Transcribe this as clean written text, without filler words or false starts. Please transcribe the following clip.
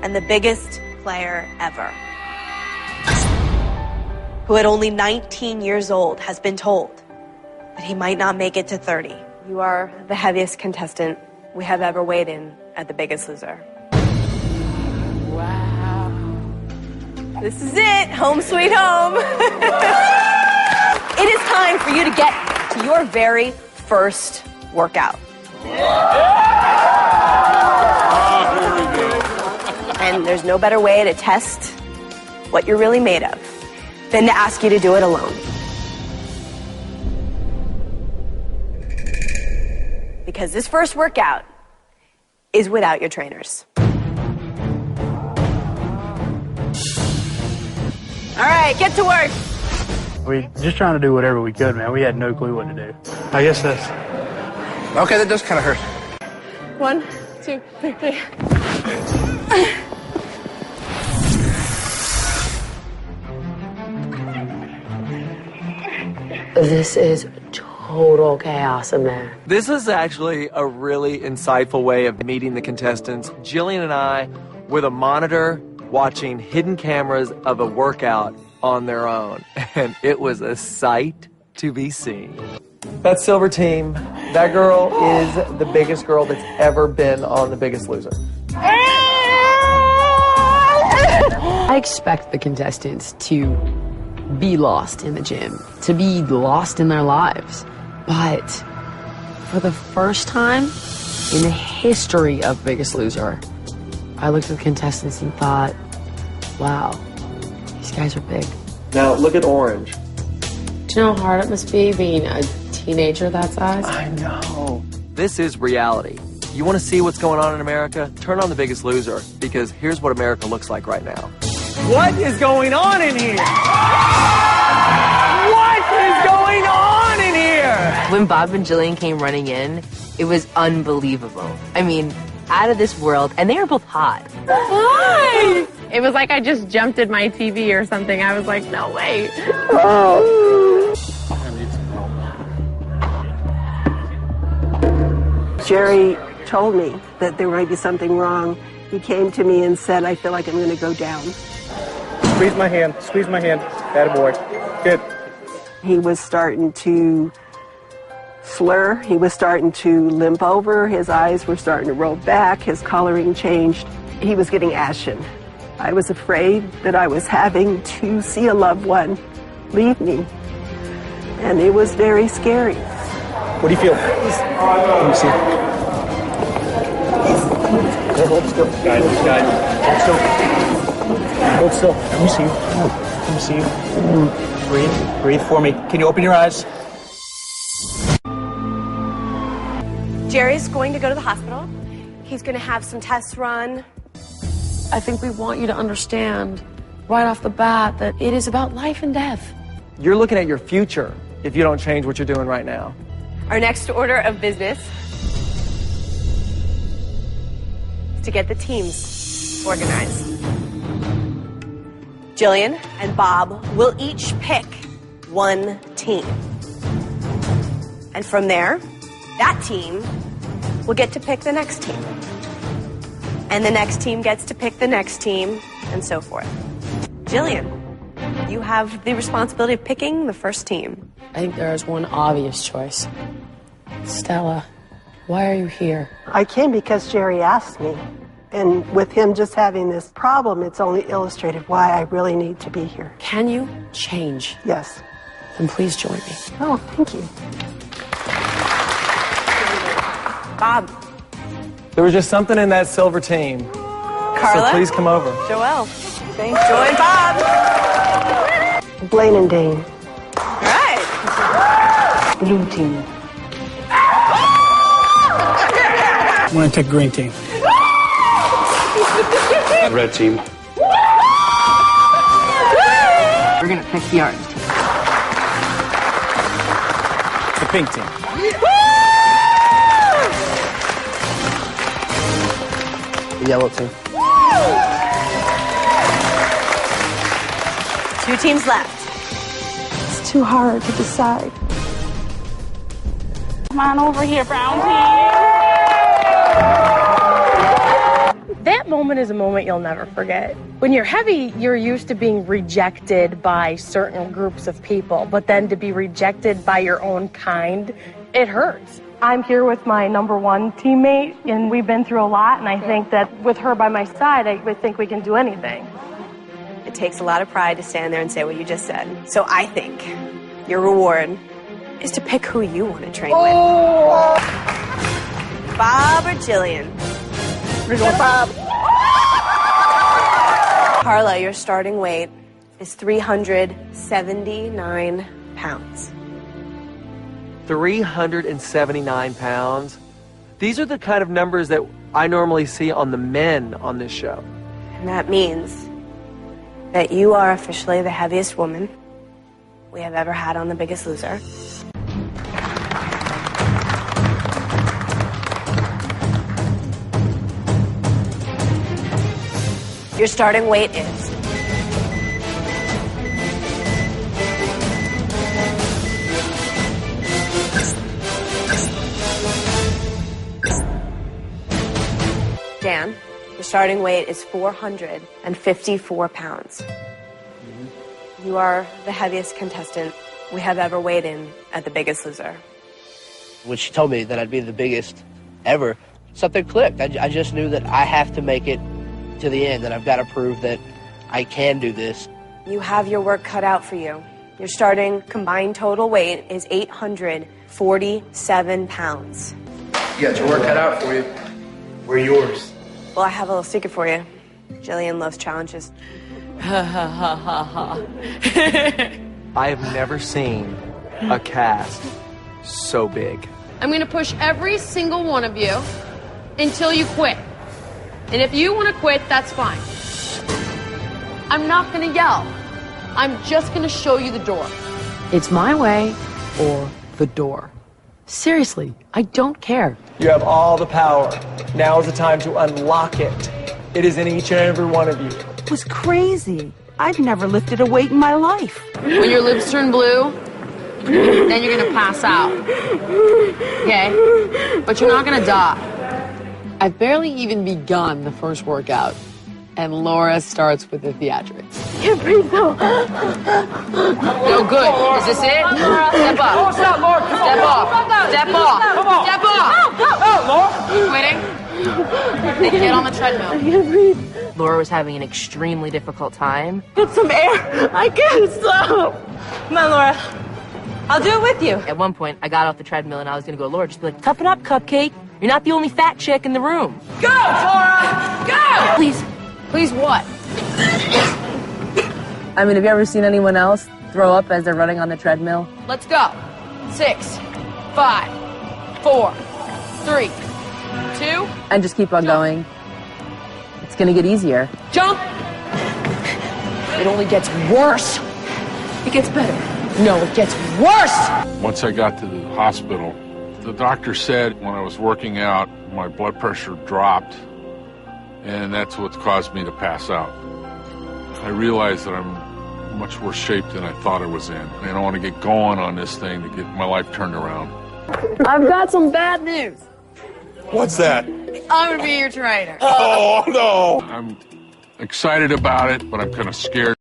and the biggest player ever, who at only 19 years old has been told that he might not make it to 30. You are the heaviest contestant we have ever weighed in at The Biggest Loser. Wow. This is it, home sweet home. It is time for you to get to your very first workout. And there's no better way to test what you're really made of than to ask you to do it alone. Because this first workout is without your trainers. All right, get to work. We just trying to do whatever we could, man. We had no clue what to do. I guess that's... Okay, that does kind of hurt. 1, 2, 3. This is total chaos in there. This is actually a really insightful way of meeting the contestants. Jillian and I, with a monitor, watching hidden cameras of a workout on their own. And it was a sight to be seen. That silver team, that girl is the biggest girl that's ever been on The Biggest Loser. I expect the contestants to be lost in the gym, to be lost in their lives. But for the first time in the history of Biggest Loser, I looked at the contestants and thought, wow, these guys are big. Now, look at Orange. Do you know how hard it must be being a teenager that size? I know. This is reality. You want to see what's going on in America? Turn on The Biggest Loser, because here's what America looks like right now. What is going on in here? What is going on in here? When Bob and Jillian came running in, it was unbelievable. I mean, out of this world, and they were both hot. Hi! It was like I just jumped at my TV or something. I was like, no, wait. Jerry told me that there might be something wrong. He came to me and said, I feel like I'm going to go down. Squeeze my hand. Squeeze my hand. Attaboy. Good. He was starting to slur. He was starting to limp over. His eyes were starting to roll back. His coloring changed. He was getting ashen. I was afraid that I was having to see a loved one leave me. And it was very scary. What do you feel? Let me see. Hold still. Guys. Hold still. Hold still. Let me see you. Let me see you. Breathe. Breathe for me. Can you open your eyes? Jerry's going to go to the hospital. He's going to have some tests run. I think we want you to understand right off the bat that it is about life and death. You're looking at your future if you don't change what you're doing right now. Our next order of business is to get the teams organized. Jillian and Bob will each pick one team. And from there, that team will get to pick the next team. And the next team gets to pick the next team, and so forth. Jillian, you have the responsibility of picking the first team. I think there is one obvious choice. Stella, why are you here? I came because Jerry asked me. And with him just having this problem, it's only illustrated why I really need to be here. Can you change? Yes. Then please join me. Oh, thank you. Bob. There was just something in that silver team. Carla. So please come over. Joelle. Joy and Bob. Blaine and Dane. All right. Blue team. I'm going to take green team. Red team. We're going to pick the orange team. The pink team. The yellow team. 2 teams left. It's too hard to decide. Come on over here, brown team. That That moment is a moment you'll never forget. When you're heavy, you're used to being rejected by certain groups of people, but then to be rejected by your own kind, it hurts. I'm here with my number one teammate, and we've been through a lot, and I think that with her by my side, I think we can do anything. It takes a lot of pride to stand there and say what you just said. So I think your reward is to pick who you want to train with. Bob or Jillian? We're going Bob. Carla, your starting weight is 379 pounds. 379 pounds. These are the kind of numbers that I normally see on the men on this show. And that means that you are officially the heaviest woman we have ever had on The Biggest Loser. Your starting weight is Dan, your starting weight is 454 pounds. You are the heaviest contestant we have ever weighed in at The Biggest Loser. When she told me that I'd be the biggest ever, something clicked. I just knew that I have to make it to the end, that I've got to prove that I can do this. You have your work cut out for you. Your starting combined total weight is 847 pounds. You got your work cut out for you. We're yours. Well, I have a little secret for you. Jillian loves challenges. I have never seen a cast so big. I'm gonna push every single one of you until you quit. And if you wanna quit, that's fine. I'm not gonna yell. I'm just gonna show you the door. It's my way or the door. Seriously, I don't care. You have all the power. Now is the time to unlock it. It is in each and every one of you. It was crazy. I've never lifted a weight in my life. When your lips turn blue, then you're gonna pass out. Okay? But you're not gonna die. I've barely even begun the first workout, and Laura starts with the theatrics. Can't breathe though. No good. Is this it? Step up. Stop, Laura. Come Step on. off. Step off. Come on. Step off. Laura. You quitting? Then get on the treadmill. I can't breathe. Laura was having an extremely difficult time. Get some air. I can't stop. Come on, Laura. I'll do it with you. At one point, I got off the treadmill and I was gonna go, Laura, just be like, toughen up, Cupcake. You're not the only fat chick in the room. Go, Laura! Go! Please. Please what? I mean, have you ever seen anyone else throw up as they're running on the treadmill? Let's go. 6, 5, 4, 3, 2. And just keep on going. It's gonna get easier. Jump! It only gets worse. It gets better. No, it gets worse! Once I got to the hospital, the doctor said when I was working out, my blood pressure dropped, and that's what caused me to pass out. I realized that I'm in much worse shape than I thought I was in, and I want to get going on this thing to get my life turned around. I've got some bad news. What's that? I'm gonna be your trainer. Oh, no! I'm excited about it, but I'm kind of scared.